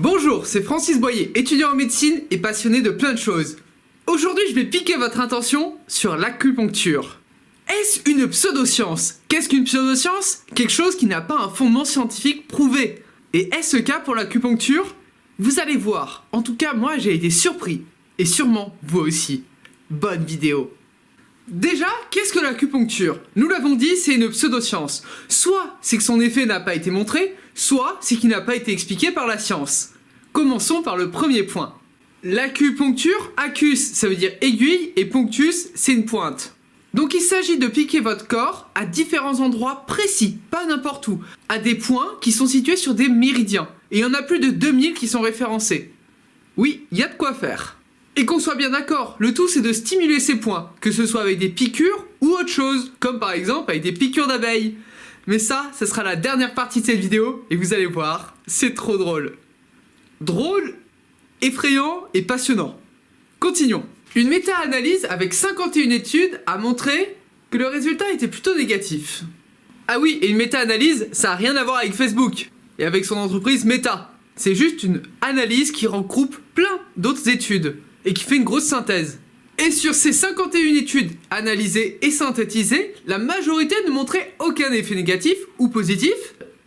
Bonjour, c'est Francis Boyer, étudiant en médecine et passionné de plein de choses. Aujourd'hui, je vais piquer votre attention sur l'acupuncture. Est-ce une pseudoscience? Qu'est-ce qu'une pseudoscience? Quelque chose qui n'a pas un fondement scientifique prouvé. Et est-ce le cas pour l'acupuncture? Vous allez voir. En tout cas, moi, j'ai été surpris. Et sûrement, vous aussi. Bonne vidéo. Déjà, qu'est-ce que l'acupuncture? Nous l'avons dit, c'est une pseudoscience. Soit c'est que son effet n'a pas été montré, soit c'est qu'il n'a pas été expliqué par la science. Commençons par le premier point. L'acupuncture, acus, ça veut dire aiguille, et punctus, c'est une pointe. Donc il s'agit de piquer votre corps à différents endroits précis, pas n'importe où, à des points qui sont situés sur des méridiens. Et il y en a plus de 2000 qui sont référencés. Oui, il y a de quoi faire. Et qu'on soit bien d'accord, le tout c'est de stimuler ces points, que ce soit avec des piqûres ou autre chose, comme par exemple avec des piqûres d'abeilles. Mais ça sera la dernière partie de cette vidéo, et vous allez voir, c'est trop drôle. Drôle, effrayant et passionnant. Continuons. Une méta-analyse avec 51 études a montré que le résultat était plutôt négatif. Ah oui, et une méta-analyse, ça n'a rien à voir avec Facebook, et avec son entreprise Meta. C'est juste une analyse qui regroupe plein d'autres études, et qui fait une grosse synthèse. Et sur ces 51 études analysées et synthétisées, la majorité ne montrait aucun effet négatif ou positif.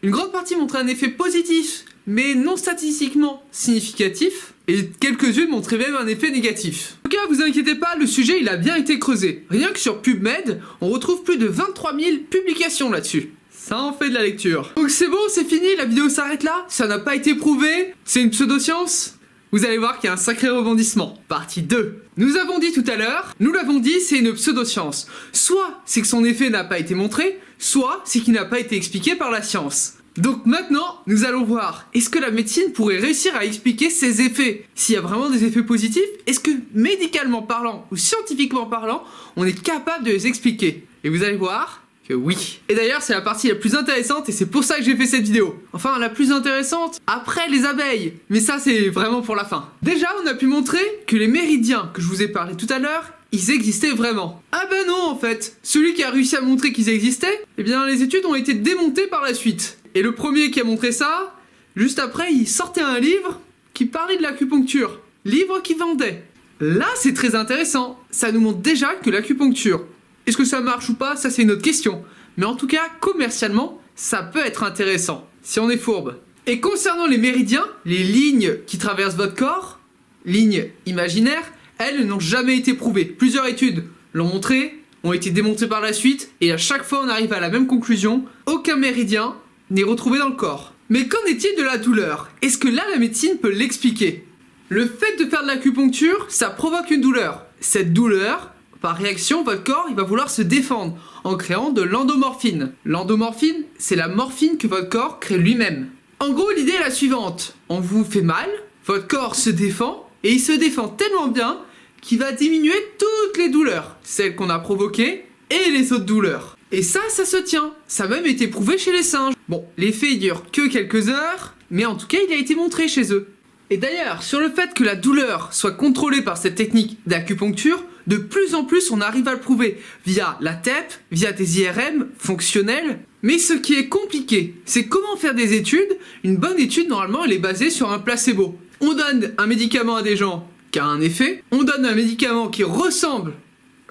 Une grande partie montrait un effet positif, mais non statistiquement significatif, et quelques-unes montraient même un effet négatif. En tout cas, vous inquiétez pas, le sujet il a bien été creusé. Rien que sur PubMed, on retrouve plus de 23 000 publications là-dessus. Ça en fait de la lecture. Donc c'est bon, c'est fini, la vidéo s'arrête là. Ça n'a pas été prouvé, c'est une pseudoscience. Vous allez voir qu'il y a un sacré rebondissement. Partie 2. Nous avons dit tout à l'heure, nous l'avons dit, c'est une pseudoscience. Soit c'est que son effet n'a pas été montré, soit c'est qu'il n'a pas été expliqué par la science. Donc maintenant, nous allons voir, est-ce que la médecine pourrait réussir à expliquer ses effets? S'il y a vraiment des effets positifs, est-ce que médicalement parlant ou scientifiquement parlant, on est capable de les expliquer? Et vous allez voir que oui. Et d'ailleurs, c'est la partie la plus intéressante et c'est pour ça que j'ai fait cette vidéo. Enfin, la plus intéressante après les abeilles. Mais ça, c'est vraiment pour la fin. Déjà, on a pu montrer que les méridiens que je vous ai parlé tout à l'heure, ils existaient vraiment. Ah ben non, en fait. Celui qui a réussi à montrer qu'ils existaient, eh bien, les études ont été démontées par la suite. Et le premier qui a montré ça, juste après, il sortait un livre qui parlait de l'acupuncture. Livre qui vendait. Là, c'est très intéressant. Ça nous montre déjà que l'acupuncture, est-ce que ça marche ou pas? Ça, c'est une autre question. Mais en tout cas, commercialement, ça peut être intéressant, si on est fourbe. Et concernant les méridiens, les lignes qui traversent votre corps, lignes imaginaires, elles n'ont jamais été prouvées. Plusieurs études l'ont montré, ont été démontrées par la suite, et à chaque fois, on arrive à la même conclusion. Aucun méridien n'est retrouvé dans le corps. Mais qu'en est-il de la douleur? Est-ce que là, la médecine peut l'expliquer? Le fait de faire de l'acupuncture, ça provoque une douleur. Cette douleur, par réaction, votre corps il va vouloir se défendre en créant de l'endomorphine. L'endomorphine, c'est la morphine que votre corps crée lui-même. En gros, l'idée est la suivante. On vous fait mal, votre corps se défend, et il se défend tellement bien qu'il va diminuer toutes les douleurs, celles qu'on a provoquées et les autres douleurs. Et ça se tient. Ça a même été prouvé chez les singes. Bon, l'effet il dure que quelques heures, mais en tout cas, il a été montré chez eux. Et d'ailleurs, sur le fait que la douleur soit contrôlée par cette technique d'acupuncture, de plus en plus, on arrive à le prouver via la TEP, via des IRM fonctionnels. Mais ce qui est compliqué, c'est comment faire des études. Une bonne étude, normalement, elle est basée sur un placebo. On donne un médicament à des gens qui a un effet. On donne un médicament qui ressemble,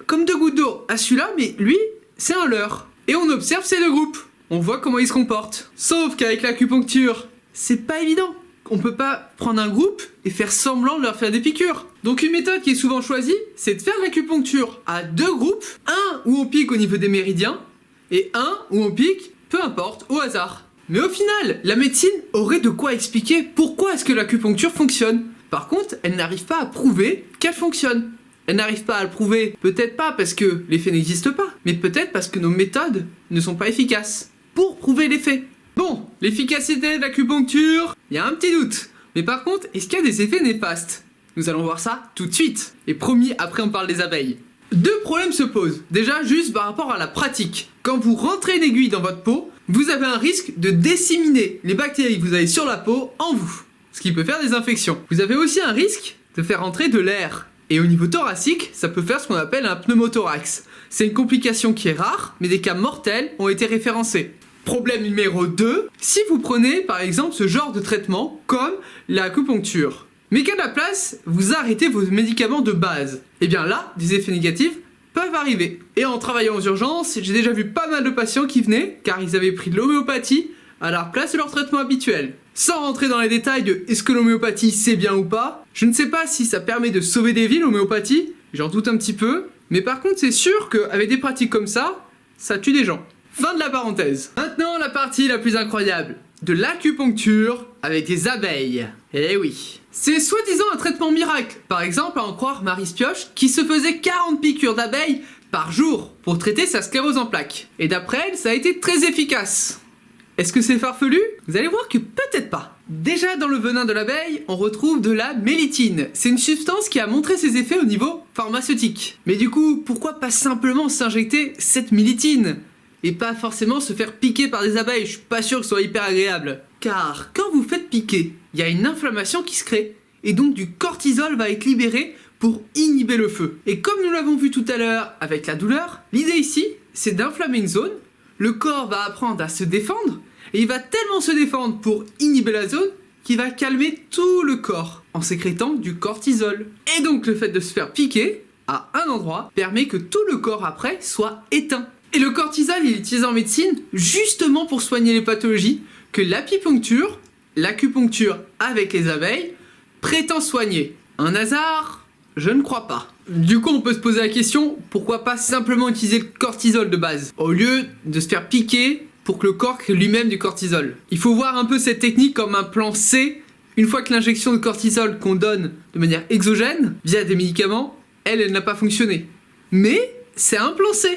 comme 2 gouttes d'eau, à celui-là, mais lui, c'est un leurre. Et on observe ces 2 groupes. On voit comment ils se comportent. Sauf qu'avec l'acupuncture, c'est pas évident. On peut pas prendre un groupe et faire semblant de leur faire des piqûres. Donc une méthode qui est souvent choisie, c'est de faire de l'acupuncture à 2 groupes, un où on pique au niveau des méridiens, et un où on pique, peu importe, au hasard. Mais au final, la médecine aurait de quoi expliquer pourquoi est-ce que l'acupuncture fonctionne. Par contre, elle n'arrive pas à prouver qu'elle fonctionne. Elle n'arrive pas à le prouver, peut-être pas parce que l'effet n'existe pas, mais peut-être parce que nos méthodes ne sont pas efficaces pour prouver l'effet. Bon, l'efficacité de l'acupuncture, il y a un petit doute. Mais par contre, est-ce qu'il y a des effets néfastes? Nous allons voir ça tout de suite. Et promis, après on parle des abeilles. 2 problèmes se posent. Déjà, juste par rapport à la pratique. Quand vous rentrez une aiguille dans votre peau, vous avez un risque de disséminer les bactéries que vous avez sur la peau en vous. Ce qui peut faire des infections. Vous avez aussi un risque de faire entrer de l'air. Et au niveau thoracique, ça peut faire ce qu'on appelle un pneumothorax. C'est une complication qui est rare, mais des cas mortels ont été référencés. Problème numéro 2, si vous prenez par exemple ce genre de traitement comme l'acupuncture, mais qu'à la place, vous arrêtez vos médicaments de base, et bien là, des effets négatifs peuvent arriver. Et en travaillant aux urgences, j'ai déjà vu pas mal de patients qui venaient car ils avaient pris de l'homéopathie à la place de leur traitement habituel. Sans rentrer dans les détails de est-ce que l'homéopathie c'est bien ou pas, je ne sais pas si ça permet de sauver des vies l'homéopathie, j'en doute un petit peu, mais par contre c'est sûr qu'avec des pratiques comme ça tue des gens. Fin de la parenthèse. Maintenant la partie la plus incroyable, de l'acupuncture avec des abeilles. Eh oui. C'est soi-disant un traitement miracle. Par exemple, à en croire Marie Spioche, qui se faisait 40 piqûres d'abeilles par jour pour traiter sa sclérose en plaques. Et d'après elle, ça a été très efficace. Est-ce que c'est farfelu? Vous allez voir que peut-être pas. Déjà dans le venin de l'abeille, on retrouve de la mélitine. C'est une substance qui a montré ses effets au niveau pharmaceutique. Mais du coup, pourquoi pas simplement s'injecter cette mélitine? Et pas forcément se faire piquer par des abeilles, je suis pas sûr que ce soit hyper agréable. Car quand vous faites piquer, il y a une inflammation qui se crée, et donc du cortisol va être libéré pour inhiber le feu. Et comme nous l'avons vu tout à l'heure avec la douleur, l'idée ici, c'est d'inflammer une zone, le corps va apprendre à se défendre, et il va tellement se défendre pour inhiber la zone, qu'il va calmer tout le corps, en sécrétant du cortisol. Et donc le fait de se faire piquer, à un endroit, permet que tout le corps après soit éteint. Et le cortisol, il est utilisé en médecine justement pour soigner les pathologies que l'apipuncture, l'acupuncture avec les abeilles, prétend soigner. Un hasard? Je ne crois pas. Du coup, on peut se poser la question, pourquoi pas simplement utiliser le cortisol de base, au lieu de se faire piquer pour que le corps crée lui-même du cortisol. Il faut voir un peu cette technique comme un plan C. Une fois que l'injection de cortisol qu'on donne de manière exogène, via des médicaments, elle n'a pas fonctionné. Mais c'est un plan C.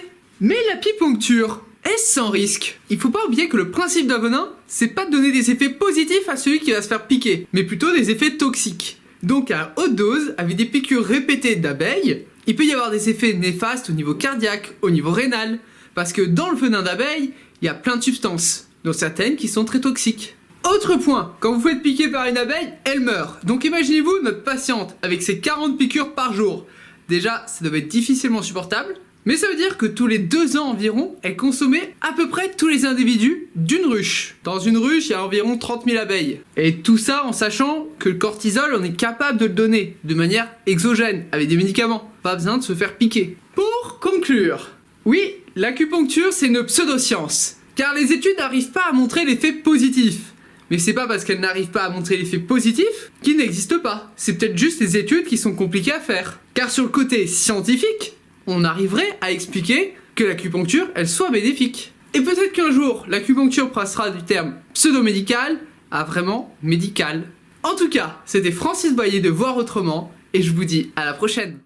Mais l'apipuncture, est-ce sans risque? Il faut pas oublier que le principe d'un venin, c'est pas de donner des effets positifs à celui qui va se faire piquer, mais plutôt des effets toxiques. Donc à haute dose, avec des piqûres répétées d'abeilles, il peut y avoir des effets néfastes au niveau cardiaque, au niveau rénal, parce que dans le venin d'abeille, il y a plein de substances, dont certaines qui sont très toxiques. Autre point, quand vous faites piquer par une abeille, elle meurt. Donc imaginez-vous notre patiente avec ses 40 piqûres par jour. Déjà, ça devait être difficilement supportable. Mais ça veut dire que tous les 2 ans environ, elle consommait à peu près tous les individus d'une ruche. Dans une ruche, il y a environ 30 000 abeilles. Et tout ça en sachant que le cortisol, on est capable de le donner de manière exogène, avec des médicaments. Pas besoin de se faire piquer. Pour conclure, oui, l'acupuncture c'est une pseudoscience. Car les études n'arrivent pas à montrer l'effet positif. Mais c'est pas parce qu'elles n'arrivent pas à montrer l'effet positif qu'il n'existe pas. C'est peut-être juste les études qui sont compliquées à faire. Car sur le côté scientifique, on arriverait à expliquer que l'acupuncture, elle soit bénéfique. Et peut-être qu'un jour, l'acupuncture passera du terme pseudo-médical à vraiment médical. En tout cas, c'était Francis Boyer de Voir Autrement, et je vous dis à la prochaine.